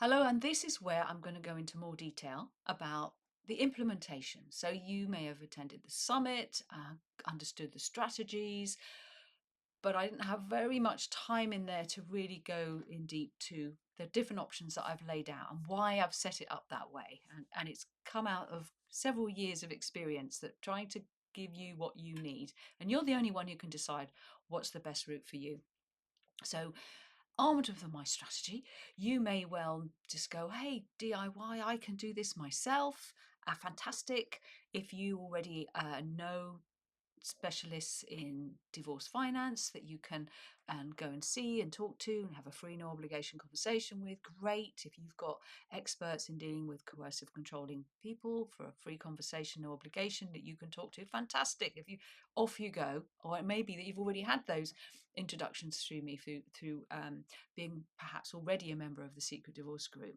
Hello, and this is where I'm going to go into more detail about the implementation. So you may have attended the summit, understood the strategies, but I didn't have very much time in there to really go in deep to the different options that I've laid out and why I've set it up that way. And it's come out of several years of experience that trying to give you what you need. And you're the only one who can decide what's the best route for you. So armed with my strategy, you may well just go, hey, DIY, I can do this myself. Fantastic. If you already know specialists in divorce finance that you can go and see and talk to and have a free no obligation conversation with, great. If you've got experts in dealing with coercive controlling people for a free conversation, no obligation that you can talk to, fantastic. If you off you go. Or it may be that you've already had those introductions through me through being perhaps already a member of the secret divorce group.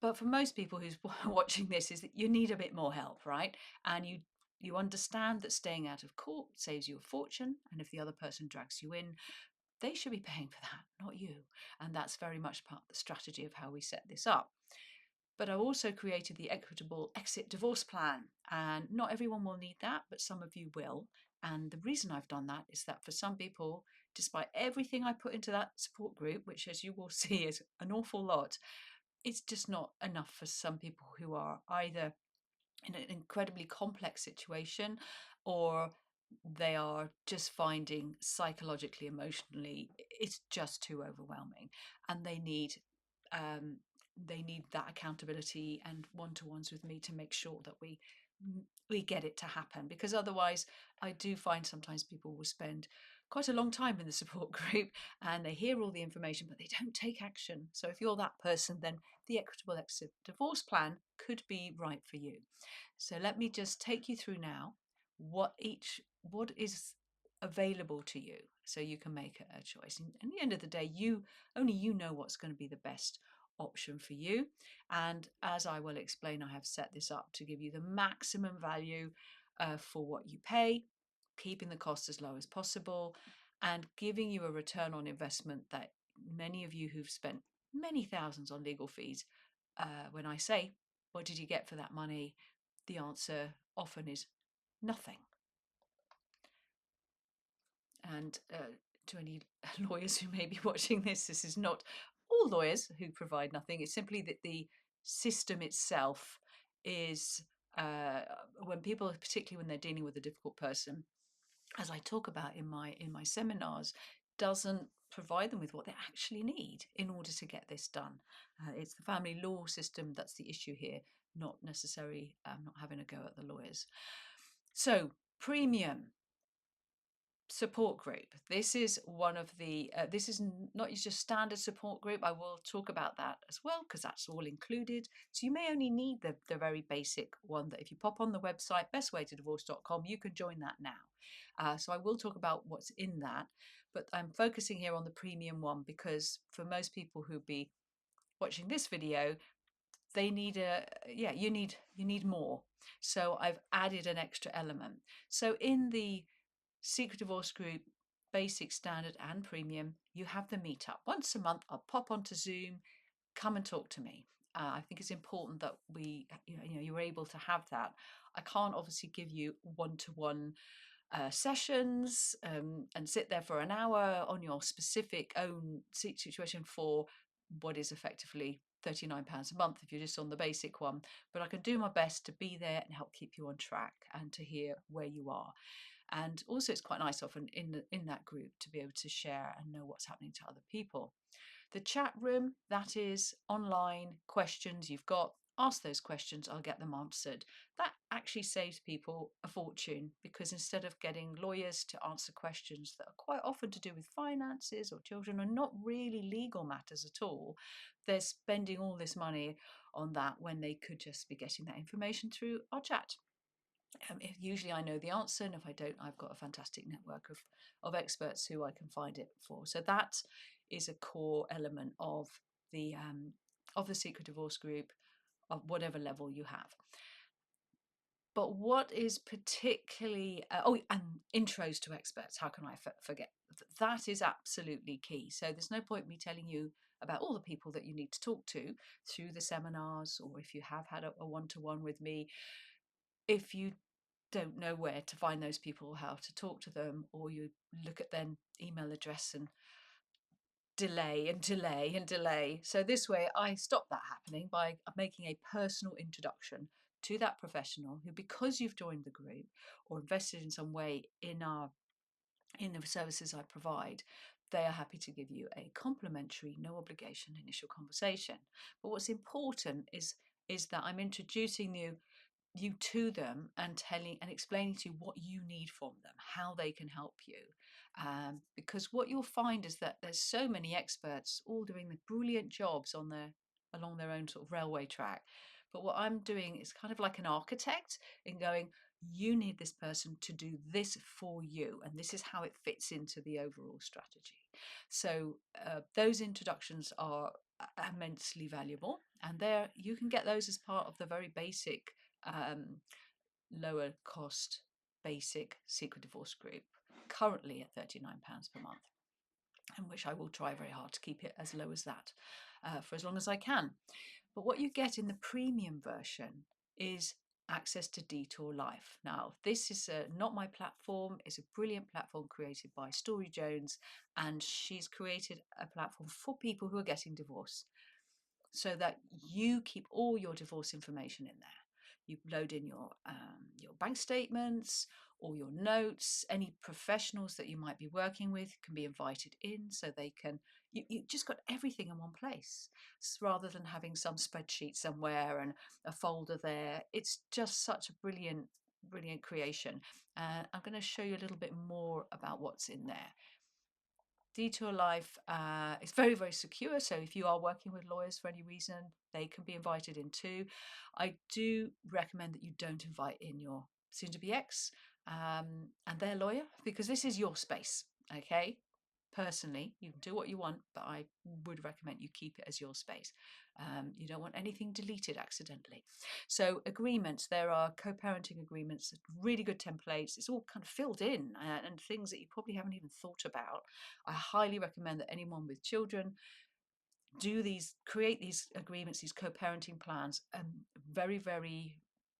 But for most people who's watching this, is that you need a bit more help, right? And you understand that staying out of court saves you a fortune, and if the other person drags you in, they should be paying for that, not you. And that's very much part of the strategy of how we set this up. But I also created the equitable exit divorce plan, and not everyone will need that, but some of you will. And the reason I've done that is that for some people, despite everything I put into that support group, which as you will see is an awful lot, it's just not enough for some people who are either in an incredibly complex situation, or they are just finding psychologically, emotionally, it's just too overwhelming, and um, they need that accountability and one-to-ones with me to make sure that we get it to happen. Because otherwise, I do find sometimes people will spend quite a long time in the support group and they hear all the information, but they don't take action. So if you're that person, then the equitable exit divorce plan could be right for you. So let me just take you through now what is available to you so you can make a choice. And at the end of the day, only you know what's going to be the best option for you. And as I will explain, I have set this up to give you the maximum value for what you pay, keeping the cost as low as possible, and giving you a return on investment that many of you who've spent many thousands on legal fees, when I say, what did you get for that money? The answer often is nothing. And to any lawyers who may be watching this is not all lawyers who provide nothing. It's simply that the system itself is, when people, particularly when they're dealing with a difficult person, as I talk about in my seminars, doesn't provide them with what they actually need in order to get this done. It's the family law system that's the issue here, not necessarily not having a go at the lawyers. So premium support group. This is one of the, this is not just standard support group. I will talk about that as well because that's all included. So you may only need the very basic one that if you pop on the website, bestwaytodivorce.com, you can join that now. So I will talk about what's in that, but I'm focusing here on the premium one because for most people who'll be watching this video, they need you need more. So I've added an extra element. So in the Secret Divorce Group, basic, standard, and premium, you have the meetup. Once a month, I'll pop onto Zoom, come and talk to me. I think it's important that you're able to have that. I can't obviously give you one-to-one sessions and sit there for an hour on your specific own situation for what is effectively £39 a month if you're just on the basic one. But I can do my best to be there and help keep you on track and to hear where you are. And also it's quite nice often in that group to be able to share and know what's happening to other people. The chat room, that is online questions you've got, ask those questions, I'll get them answered. That actually saves people a fortune because instead of getting lawyers to answer questions that are quite often to do with finances or children and not really legal matters at all, they're spending all this money on that when they could just be getting that information through our chat. Usually I know the answer, and if I don't, I've got a fantastic network of experts who I can find it for. So that is a core element of the Secret Divorce Group, of whatever level you have. But what is particularly, oh, and intros to experts, how can I forget? That is absolutely key. So there's no point me telling you about all the people that you need to talk to through the seminars, or if you have had a one-to-one with me, if you don't know where to find those people, how to talk to them, or you look at their email address and delay and delay and delay. So this way I stop that happening by making a personal introduction to that professional who, because you've joined the group or invested in some way in the services I provide, they are happy to give you a complimentary, no obligation initial conversation. But what's important is that I'm introducing you to them and telling and explaining to you what you need from them, how they can help you. Because what you'll find is that there's so many experts all doing the brilliant jobs along their own sort of railway track. But what I'm doing is kind of like an architect in going, you need this person to do this for you, and this is how it fits into the overall strategy. So those introductions are immensely valuable, and there you can get those as part of the very basic um, lower cost basic secret divorce group, currently at £39 per month, and which I will try very hard to keep it as low as that for as long as I can. But what you get in the premium version is access to Detour Life. Now, this is not my platform. It's a brilliant platform created by Story Jones, and she's created a platform for people who are getting divorced so that you keep all your divorce information in there. You load in your bank statements, all your notes. Any professionals that you might be working with can be invited in, so they can. You just got everything in one place, rather than having some spreadsheet somewhere and a folder there. It's just such a brilliant creation. I'm going to show you a little bit more about what's in there. Detour Life is very, very secure. So if you are working with lawyers for any reason, they can be invited in too. I do recommend that you don't invite in your soon-to-be ex and their lawyer, because this is your space, okay? Personally, you can do what you want, but I would recommend you keep it as your space. You don't want anything deleted accidentally. So agreements, there are co-parenting agreements, really good templates. It's all kind of filled in and things that you probably haven't even thought about. I highly recommend that anyone with children create these agreements, these co-parenting plans, very, very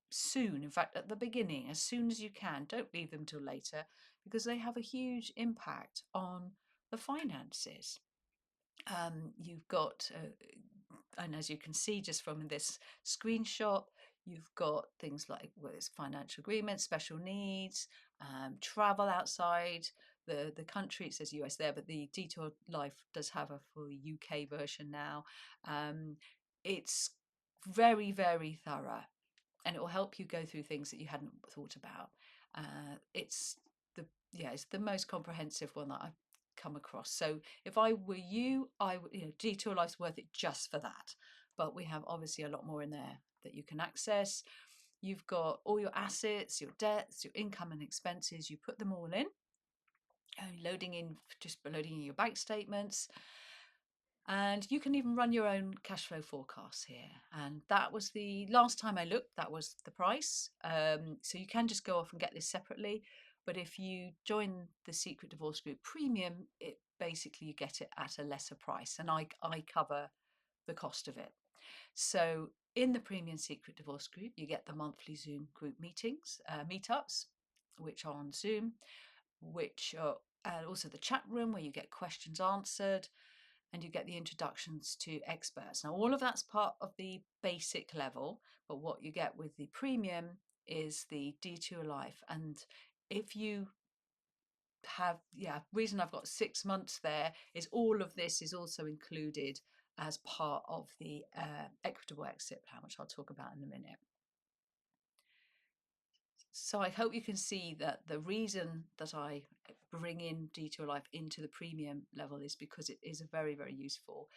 soon. In fact, at the beginning, as soon as you can. Don't leave them till later, because they have a huge impact on the finances. You've got, and as you can see just from this screenshot, you've got things like, well, it's financial agreements, special needs, travel outside the country. It says US there, but the Detour Life does have a fully UK version now. It's very, very thorough, and it will help you go through things that you hadn't thought about. It's the most comprehensive one that I've come across. So if I were you, I would, Detour Life's worth it just for that. But we have obviously a lot more in there that you can access. You've got all your assets, your debts, your income and expenses. You put them all in, loading in your bank statements. And you can even run your own cash flow forecasts here. And that was the last time I looked, that was the price. So you can just go off and get this separately. But if you join the Secret Divorce Group Premium, it basically you get it at a lesser price. And I cover the cost of it. So in the Premium Secret Divorce Group, you get the monthly Zoom group meetups, which are on Zoom, which are also the chat room where you get questions answered, and you get the introductions to experts. Now, all of that's part of the basic level, but what you get with the premium is the Detour Life. And if you reason I've got 6 months there is all of this is also included as part of the equitable exit plan, which I'll talk about in a minute. So I hope you can see that the reason that I bring in Detour Life into the premium level is because it is a very, very useful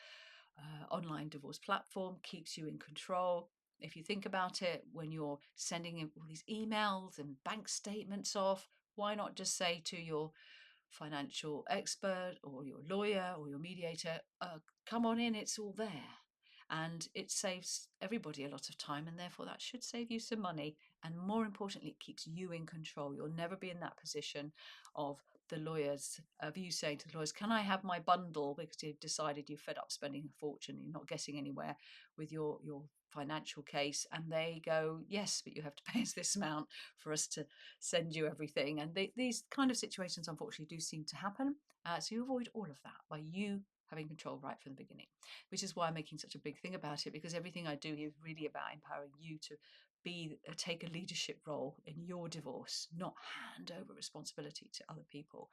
online divorce platform, keeps you in control. If you think about it, when you're sending in all these emails and bank statements off, why not just say to your financial expert or your lawyer or your mediator, come on in, it's all there. and it saves everybody a lot of time, and therefore that should save you some money. And more importantly, it keeps you in control. You'll never be in that position of you saying to the lawyers, can I have my bundle, because you've decided you're fed up spending a fortune, you're not getting anywhere with your financial case, and they go, yes, but you have to pay us this amount for us to send you everything. And these kind of situations unfortunately do seem to happen. So you avoid all of that by you having control right from the beginning, which is why I'm making such a big thing about it, because everything I do is really about empowering you to take a leadership role in your divorce, not hand over responsibility to other people.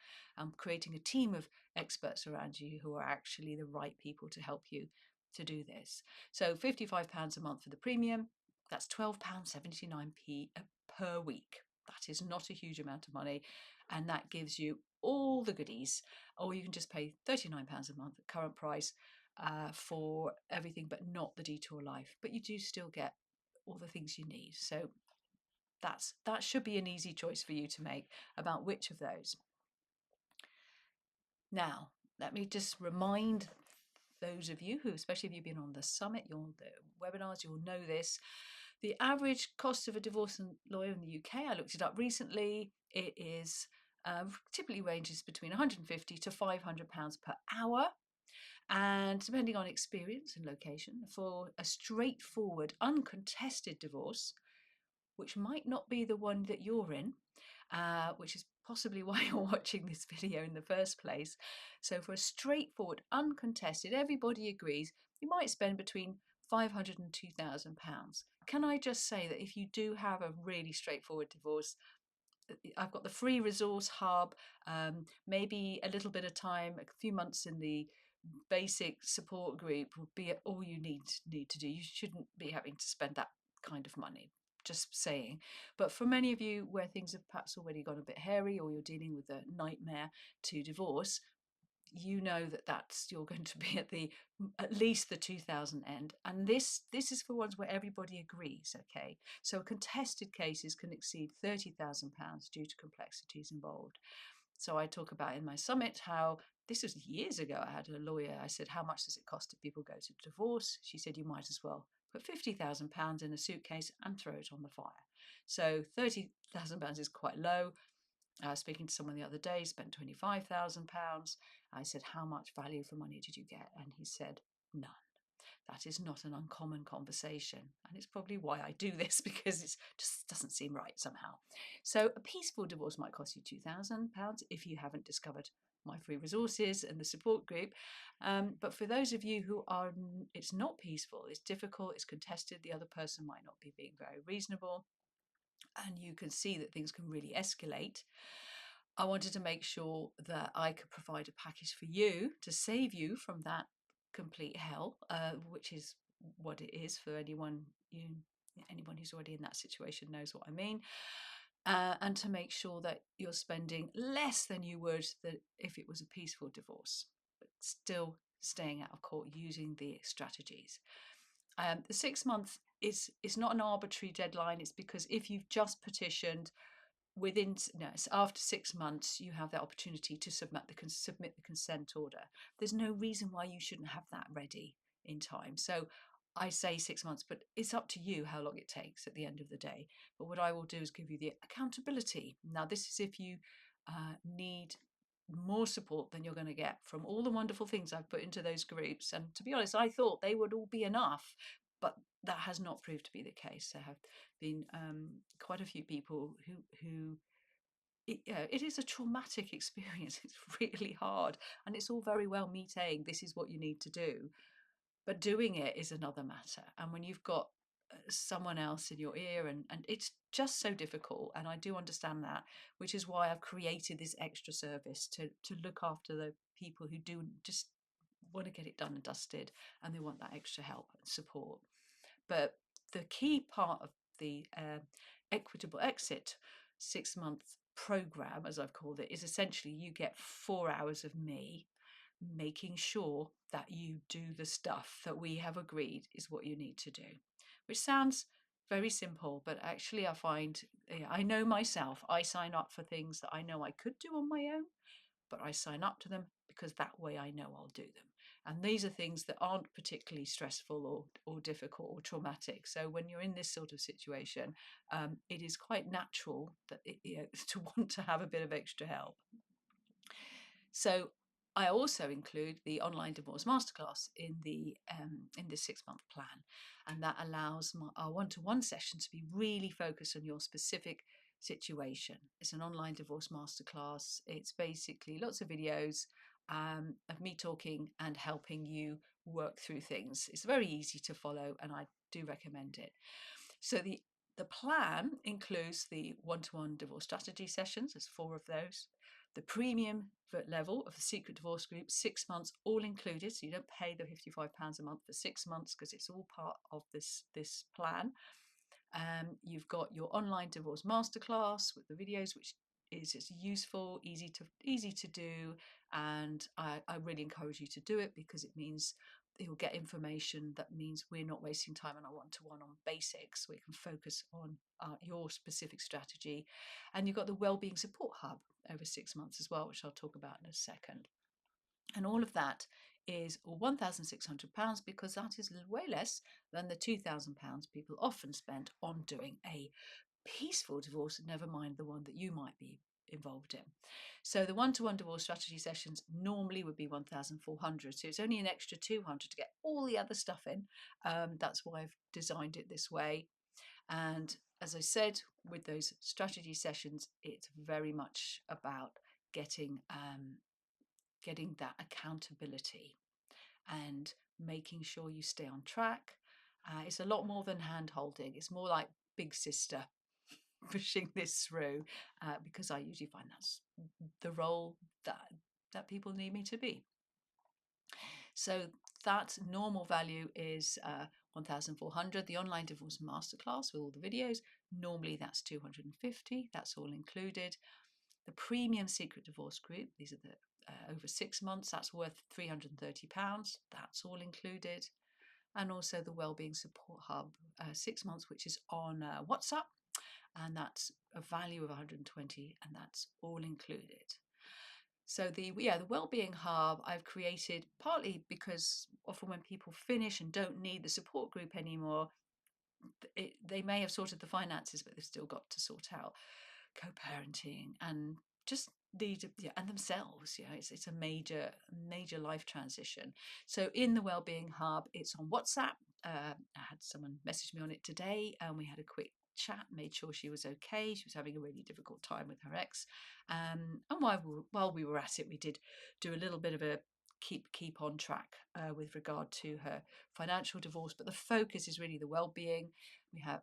Creating a team of experts around you who are actually the right people to help you to do this. So £55 a month for the premium, that's £12.79 per week. That is not a huge amount of money, and that gives you all the goodies. Or you can just pay £39 a month at current price for everything, but not the Detour Life. But you do still get all the things you need. So that should be an easy choice for you to make about which of those. Now, let me just remind those of you who, especially if you've been on the summit, the webinars, you'll know this. The average cost of a divorce lawyer in the UK, I looked it up recently, it is typically ranges between £150 to £500 per hour. And depending on experience and location, for a straightforward, uncontested divorce, which might not be the one that you're in, which is possibly why you're watching this video in the first place. So for a straightforward, uncontested, everybody agrees, you might spend between £500 and £2,000. Can I just say that if you do have a really straightforward divorce, I've got the free resource hub, maybe a little bit of time, a few months in the basic support group would be all you need to do. You shouldn't be having to spend that kind of money, just saying. But for many of you where things have perhaps already gone a bit hairy, or you're dealing with a nightmare to divorce, you know you're going to be at least the 2000 end, and this is for ones where everybody agrees. Okay, so contested cases can exceed £30,000 due to complexities involved. So I talk about in my summit how this was years ago. I had a lawyer. I said, how much does it cost if people go to divorce? She said, you might as well put £50,000 in a suitcase and throw it on the fire. So £30,000 is quite low. Speaking to someone the other day, spent £25,000. I said, how much value for money did you get? And he said, none. That is not an uncommon conversation. And it's probably why I do this, because it just doesn't seem right somehow. So a peaceful divorce might cost you £2,000 if you haven't discovered my free resources and the support group. But for those of you who are, it's not peaceful, it's difficult, it's contested, the other person might not be being very reasonable, and you can see that things can really escalate. I wanted to make sure that I could provide a package for you to save you from that complete hell, which is what it is for anyone who's already in that situation knows what I mean. And to make sure that you're spending less than you would if it was a peaceful divorce, but still staying out of court using the strategies. The 6 months is not an arbitrary deadline. It's because if you've just petitioned, after 6 months you have the opportunity to submit the consent order. There's no reason why you shouldn't have that ready in time. So I say 6 months, but it's up to you how long it takes at the end of the day. But what I will do is give you the accountability. Now, this is if you need more support than you're going to get from all the wonderful things I've put into those groups. And to be honest, I thought they would all be enough, but that has not proved to be the case. There have been quite a few people who it is a traumatic experience. It's really hard, and it's all very well me saying this is what you need to do, but doing it is another matter. And when you've got someone else in your ear, and it's just so difficult, and I do understand that, which is why I've created this extra service to look after the people who do just want to get it done and dusted, and they want that extra help and support. But the key part of the equitable exit 6-month program, as I've called it, is essentially you get 4 hours of me making sure that you do the stuff that we have agreed is what you need to do, which sounds very simple, but actually I find, I know myself, I sign up for things that I know I could do on my own, but I sign up to them because that way I know I'll do them. And these are things that aren't particularly stressful or difficult or traumatic. So when you're in this sort of situation, it is quite natural that to want to have a bit of extra help. So I also include the online divorce masterclass in this 6-month plan, and that allows our one-to-one session to be really focused on your specific situation. It's an online divorce masterclass. It's basically lots of videos of me talking and helping you work through things. It's very easy to follow, and I do recommend it. So the plan includes the one-to-one divorce strategy sessions. There's 4 of those. The premium level of the secret divorce group, 6 months, all included. So you don't pay the £55 a month for 6 months because it's all part of this plan. You've got your online divorce masterclass with the videos, which is useful, easy to do, and I really encourage you to do it because it means you'll get information that means we're not wasting time on our one-to-one on basics. We can focus on your specific strategy. And you've got the Wellbeing Support Hub over 6 months as well, which I'll talk about in a second. And all of that is £1,600 because that is way less than the £2,000 people often spend on doing a peaceful divorce, never mind the one that you might be involved in. So the one-to-one divorce strategy sessions normally would be 1,400. So it's only an extra 200 to get all the other stuff in. That's why I've designed it this way. And as I said, with those strategy sessions, it's very much about getting that accountability and making sure you stay on track. It's a lot more than hand holding. It's more like big sister pushing this through because I usually find that's the role that people need me to be. So that normal value is 1,400. The online divorce masterclass with all the videos, normally that's 250. That's all included. The premium secret divorce group, these are the over 6 months, that's worth £330. That's all included. And also the Wellbeing Support Hub, 6 months, which is on WhatsApp, and that's a value of 120, and that's all included. So the Wellbeing Hub I've created partly because often when people finish and don't need the support group anymore, they may have sorted the finances, but they've still got to sort out co-parenting and just and themselves. It's a major life transition. So in the Wellbeing Hub, it's on WhatsApp. I had someone message me on it today, and we had a quick chat, made sure she was okay. She was having a really difficult time with her ex, and while we were at it, we did do a little bit of a keep on track with regard to her financial divorce, but the focus is really the well-being.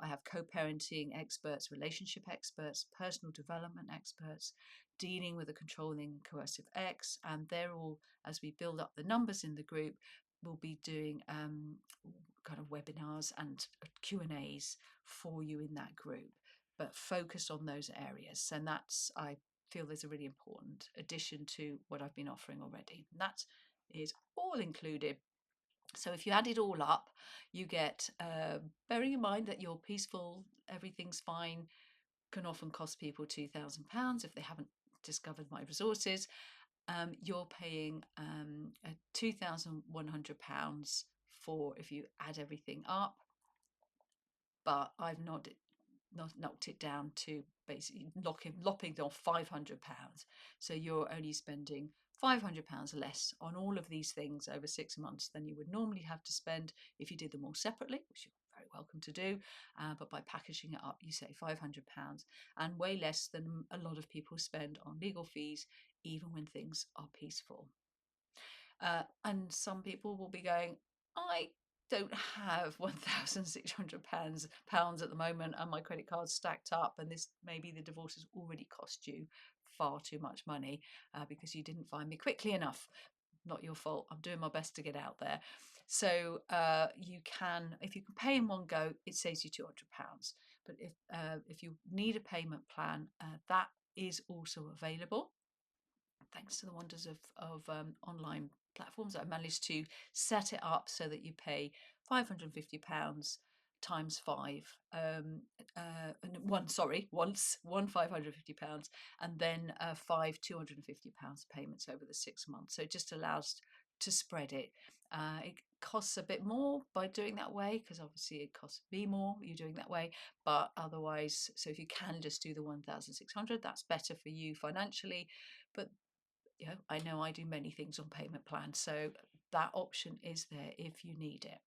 I have co-parenting experts, relationship experts, personal development experts, dealing with a controlling coercive ex, and they're all, as we build up the numbers in the group, we'll be doing kind of webinars and Q&As for you in that group, but focused on those areas. And that's, I feel, is a really important addition to what I've been offering already. And that is all included. So if you add it all up, you get, bearing in mind that you're peaceful, everything's fine, can often cost people £2,000 if they haven't discovered my resources. You're paying £2,100 for if you add everything up, but I've not knocked it down to basically lopping off £500. So you're only spending £500 less on all of these things over 6 months than you would normally have to spend if you did them all separately, which you're very welcome to do. But by packaging it up, you save £500 and way less than a lot of people spend on legal fees, even when things are peaceful. And some people will be going, I don't have £1,600 at the moment, and my credit card's stacked up, and this maybe the divorce has already cost you far too much money because you didn't find me quickly enough. Not your fault. I'm doing my best to get out there. So you can, if you can pay in one go, it saves you £200. But if you need a payment plan, that is also available. Thanks to the wonders of online platforms, I managed to set it up so that you pay £550 times 5, one £550, and then 5 £250 payments over the 6 months. So it just allows to spread it. It costs a bit more by doing that way, because obviously it costs me more you doing that way, but otherwise, so if you can just do the 1,600, that's better for you financially. But I know I do many things on payment plans, so that option is there if you need it.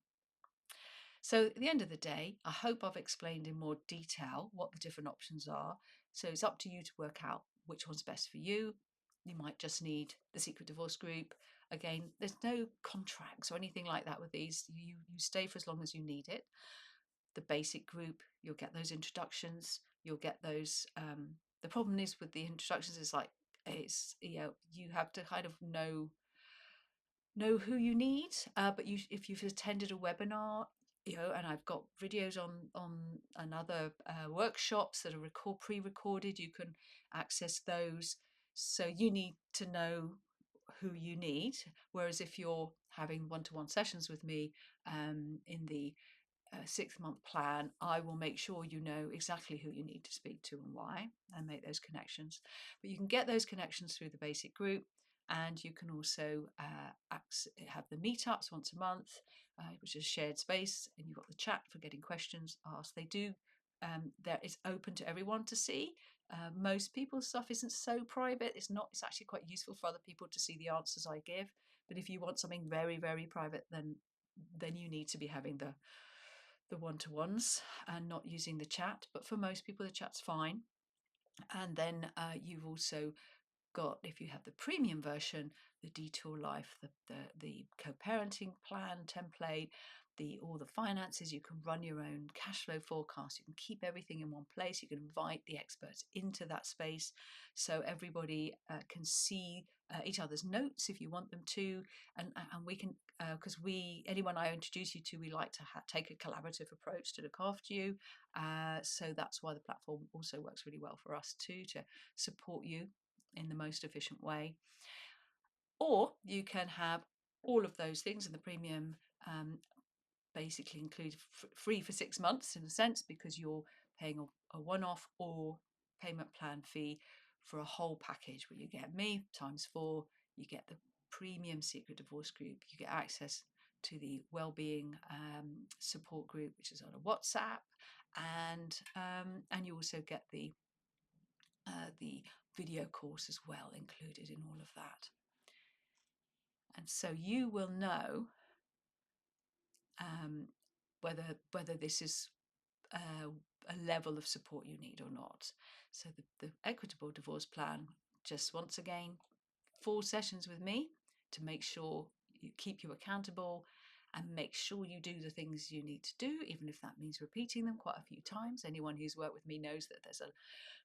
So at the end of the day, I hope I've explained in more detail what the different options are. So it's up to you to work out which one's best for you. You might just need the secret divorce group. Again, there's no contracts or anything like that with these. You stay for as long as you need it. The basic group, you'll get those introductions. You'll get those. The problem is with the introductions is like it's you have to kind of know who you need. But if you've attended a webinar, and I've got videos on another workshops that are pre-recorded, you can access those. So you need to know who you need. Whereas if you're having one-to-one sessions with me in the 6-month plan, I will make sure you know exactly who you need to speak to and why, and make those connections. But you can get those connections through the basic group, and you can also have the meetups once a month, which is shared space, and you've got the chat for getting questions asked. They do. There is open to everyone to see. Most people's stuff isn't so private. It's not. It's actually quite useful for other people to see the answers I give. But if you want something very, very private, then you need to be having the one-to-ones and not using the chat. But for most people, the chat's fine. And then you've also got, if you have the premium version, the Detour Life, the co-parenting plan template, all the finances. You can run your own cash flow forecast. You can keep everything in one place. You can invite the experts into that space, so everybody can see each other's notes if you want them to, and we can, because anyone I introduce you to, we like to take a collaborative approach to look after you. So that's why the platform also works really well for us too, to support you in the most efficient way. Or you can have all of those things, and the premium basically include free for 6 months in a sense, because you're paying a one-off or payment plan fee for a whole package where you get me times 4, you get the premium secret divorce group, you get access to the well-being support group, which is on a WhatsApp, and you also get the video course as well included in all of that. And so you will know whether this is a level of support you need or not. So the equitable divorce plan, just once again, 4 sessions with me to make sure you keep you accountable and make sure you do the things you need to do, even if that means repeating them quite a few times. Anyone who's worked with me knows that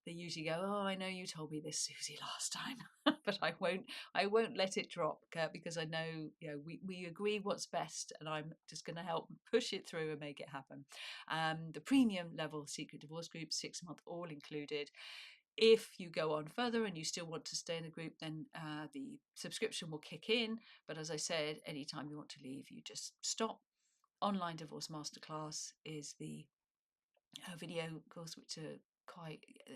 they usually go, "Oh, I know you told me this, Susie, last time," but I won't let it drop, because I know, we agree what's best, and I'm just going to help push it through and make it happen. The premium level secret divorce group, 6-month, all included. If you go on further and you still want to stay in the group, then the subscription will kick in. But as I said, anytime you want to leave, you just stop. Online Divorce Masterclass is the video course, which are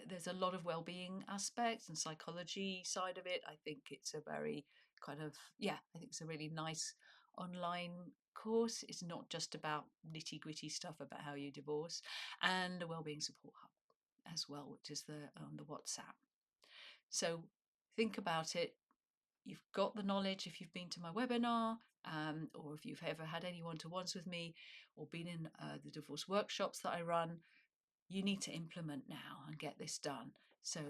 there's a lot of well-being aspects and psychology side of it. I think it's a very kind of, I think it's a really nice online course. It's not just about nitty-gritty stuff about how you divorce, and a well-being support hub as well, which is the WhatsApp. So think about it. You've got the knowledge if you've been to my webinar, or if you've ever had any one-to-ones with me, or been in the divorce workshops that I run. You need to implement now and get this done. So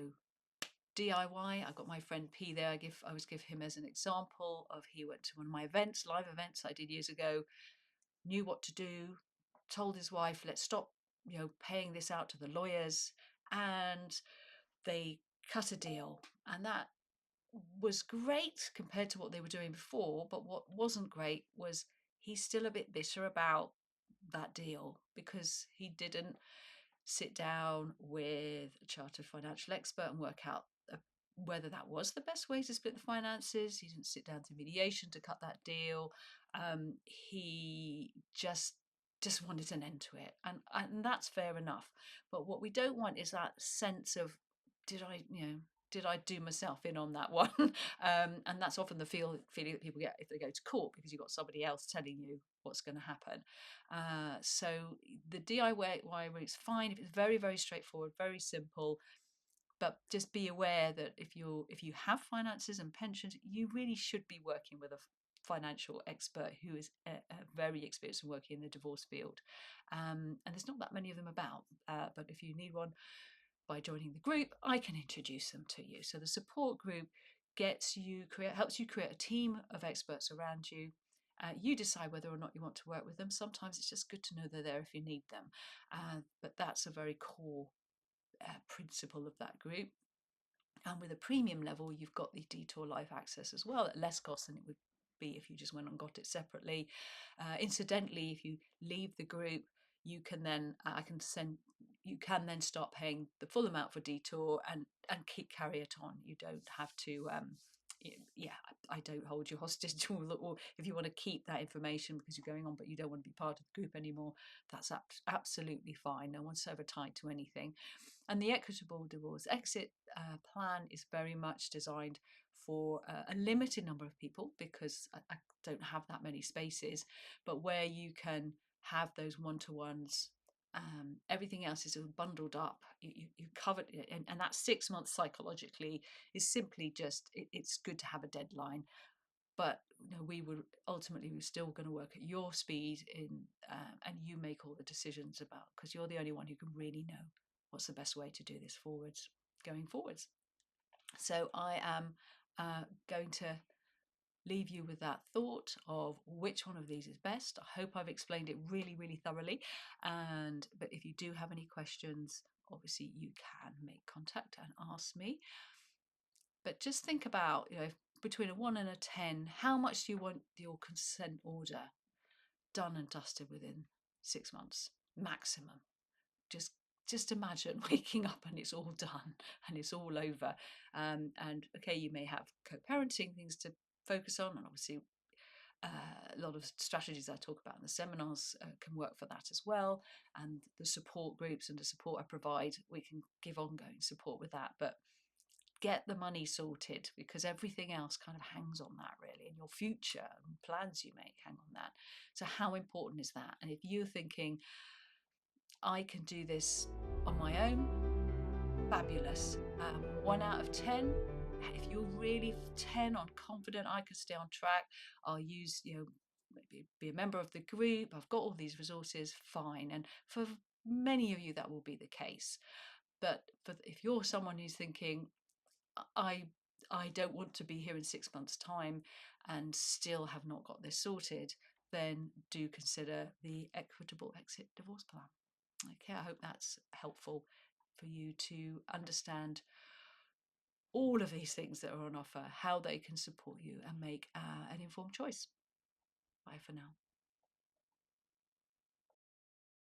DIY, I've got my friend P there. I always give him as an example of, he went to one of my events, live events I did years ago, knew what to do, told his wife, let's stop, paying this out to the lawyers, and they cut a deal. And that was great compared to what they were doing before. But what wasn't great was he's still a bit bitter about that deal, because he didn't sit down with a chartered financial expert and work out whether that was the best way to split the finances. He didn't sit down to mediation to cut that deal. He just wanted an end to it, and that's fair enough. But what we don't want is that sense of, did I, did I do myself in on that one? And that's often the feeling that people get if they go to court, because you've got somebody else telling you what's going to happen. So the DIY route's fine if it's very, very straightforward, very simple. But just be aware that if you have finances and pensions, you really should be working with a financial expert who is very experienced in working in the divorce field. And there's not that many of them about. But if you need one, by joining the group, I can introduce them to you. So the support group helps you create a team of experts around you. You decide whether or not you want to work with them. Sometimes it's just good to know they're there if you need them. But that's a very core principle of that group. And with a premium level, you've got the Detour Life access as well at less cost than it would be if you just went and got it separately. Incidentally, if you leave the group, you can then start paying the full amount for Detour and carry it on. You don't have to. Yeah, I don't hold you hostage, or if you want to keep that information because you're going on but you don't want to be part of the group anymore, that's absolutely fine. No one's ever tied to anything. And the equitable divorce exit plan is very much designed for a limited number of people, because I don't have that many spaces, but where you can have those one-to-ones. Everything else is bundled up. You covered it, and that 6 months psychologically is simply just it's good to have a deadline. But we're still going to work at your speed and you make all the decisions about, because you're the only one who can really know what's the best way to do this going forwards. So I am going to leave you with that thought of which one of these is best. I hope I've explained it really, really thoroughly. But if you do have any questions, obviously you can make contact and ask me. But just think about, between a 1 and a 10, how much do you want your consent order done and dusted within 6 months maximum? Just imagine waking up and it's all done and it's all over. And okay, you may have co-parenting things to focus on, and obviously a lot of strategies I talk about in the seminars can work for that as well. And the support groups and the support I provide, we can give ongoing support with that. But get the money sorted, because everything else kind of hangs on that, really, and your future and plans you make hang on that. So how important is that? And if you're thinking, I can do this on my own, fabulous. 1 out of 10. If you're really 10 on confident, I can stay on track, I'll use, maybe be a member of the group, I've got all these resources, fine. And for many of you, that will be the case. But if you're someone who's thinking, I don't want to be here in 6 months' time and still have not got this sorted, then do consider the Equitable Exit Divorce Plan. Okay, I hope that's helpful for you to understand all of these things that are on offer, how they can support you and make an informed choice. Bye for now.